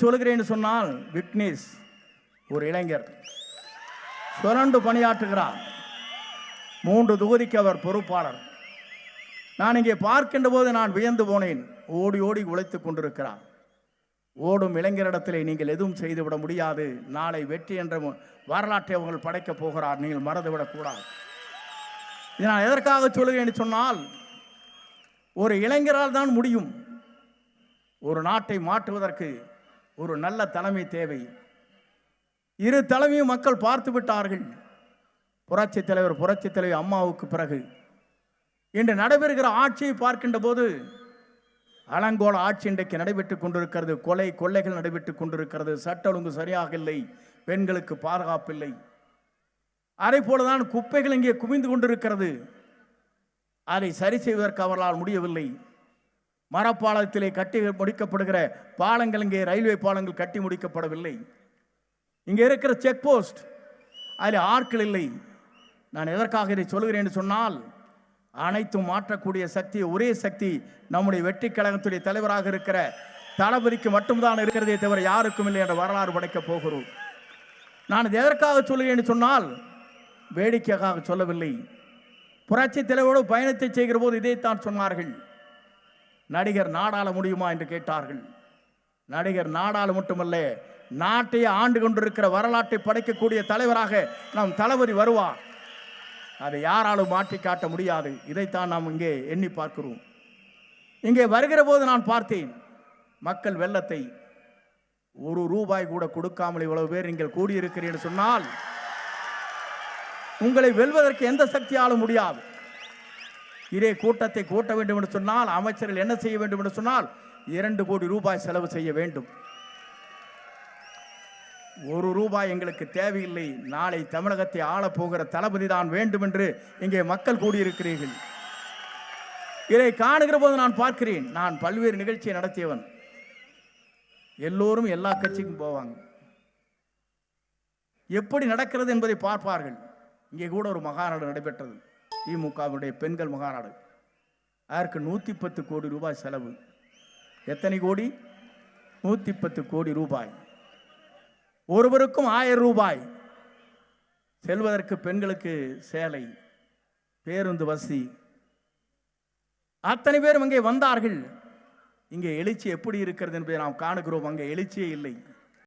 சொல்கிறேன்னு சொன்னால், விக்னேஷ் ஒரு இளைஞர் சுரண்டு பணியாற்றுகிறார். 3 தொகுதிக்கு அவர் பொறுப்பாளர். நான் இங்கே பார்க்கின்ற போது நான் வியந்து போனேன். ஓடி ஓடி உழைத்துக் கொண்டிருக்கிறார். ஓடும் இளைஞரிடத்திலே நீங்கள் எதுவும் செய்துவிட முடியாது. நாளை வெற்றி என்ற வரலாற்றை அவர்கள் படைக்கப் போகிறார். நீங்கள் மறந்துவிடக்கூடாது. இது நான் எதற்காக சொல்கிறேன் சொன்னால், ஒரு இளைஞரால் தான் முடியும். ஒரு நாட்டை மாற்றுவதற்கு ஒரு நல்ல தலைமை தேவை. இரு தலைமையும் மக்கள் பார்த்து விட்டார்கள். புரட்சி தலைவி அம்மாவுக்கு பிறகு இன்று நடைபெறுகிற ஆட்சியை பார்க்கின்ற போது, அலங்கோல ஆட்சி இன்றைக்கு நடைபெற்றுக் கொண்டிருக்கிறது. கொள்ளைகள் நடைபெற்றுக் கொண்டிருக்கிறது. சட்ட ஒழுங்கு சரியாக இல்லை. பெண்களுக்கு பாதுகாப்பில்லை. அதே போலதான் குப்பைகள் இங்கே குவிந்து கொண்டிருக்கிறது. அதை சரி செய்வதற்கு அவர்களால் முடியவில்லை. மரப்பாலத்திலே கட்டி முடிக்கப்படுகிற பாலங்கள், இங்கே ரயில்வே பாலங்கள் கட்டி முடிக்கப்படவில்லை. இங்கே இருக்கிற செக் போஸ்ட், அதில் ஆட்கள் இல்லை. நான் எதற்காக இதை சொல்கிறேன் என்று சொன்னால், அனைத்தும் மாற்றக்கூடிய சக்தி, ஒரே சக்தி நம்முடைய வெற்றி கழகத்துடைய தலைவராக இருக்கிற தளபதிக்கு மட்டும்தான் இருக்கிறதே தவிர யாருக்கும் இல்லை என்ற வரலாறு படைக்கப் போகிறோம். நான் இது எதற்காக சொல்கிறேன் என்று சொன்னால், வேடிக்கையாக சொல்லவில்லை. புரட்சி தலைவரோடு பயணத்தை செய்கிற போது இதைத்தான் சொன்னார்கள். நடிகர் நாடாள முடியுமா என்று கேட்டார்கள். நடிகர் நாடாள மட்டுமல்ல, நாட்டையே ஆண்டு கொண்டிருக்கிற வரலாற்றை படைக்கக்கூடிய தலைவராக நம் தளபதி வருவார். அதை யாராலும் மாற்றி காட்ட முடியாது. இதைத்தான் நாம் இங்கே எண்ணி பார்க்கிறோம். இங்கே வருகிற போது நான் பார்த்தேன், மக்கள் வெள்ளத்தை ₹1 கூட கொடுக்காமல் இவ்வளவு பேர் நீங்கள் கூடியிருக்கிறீர்கள் சொன்னால், உங்களை வெல்வதற்கு எந்த சக்தியாலும் முடியாது. இதே கூட்டத்தை கூட்ட வேண்டும் என்று சொன்னால், அமைச்சர்கள் என்ன செய்ய வேண்டும் என்று சொன்னால், ₹2 கோடி செலவு செய்ய வேண்டும். ₹1 எங்களுக்கு தேவையில்லை. நாளை தமிழகத்தை ஆளப்போகிற தளபதி தான் வேண்டும் என்று இங்கே மக்கள் கூடியிருக்கிறீர்கள். இதை காணுகிற போது நான் பார்க்கிறேன். நான் பல்வேறு நிகழ்ச்சியை நடத்தியவன். எல்லோரும் எல்லா கட்சிக்கும் போவாங்க. எப்படி நடக்கிறது என்பதை பார்ப்பார்கள். இங்கே கூட ஒரு மகாநாடு நடைபெற்றது, திமுகவுடைய பெண்கள் மகாநாடு. அதற்கு ₹110 கோடி செலவு. எத்தனை கோடி? ₹110 கோடி. ஒருவருக்கும் ₹1000. செல்வதற்கு பெண்களுக்கு சேலை, பேருந்து வசதி, அத்தனை பேரும் அங்கே வந்தார்கள். இங்கே எழுச்சி எப்படி இருக்கிறது என்பதை நாம் காணுகிறோம். அங்கே எழுச்சியே இல்லை.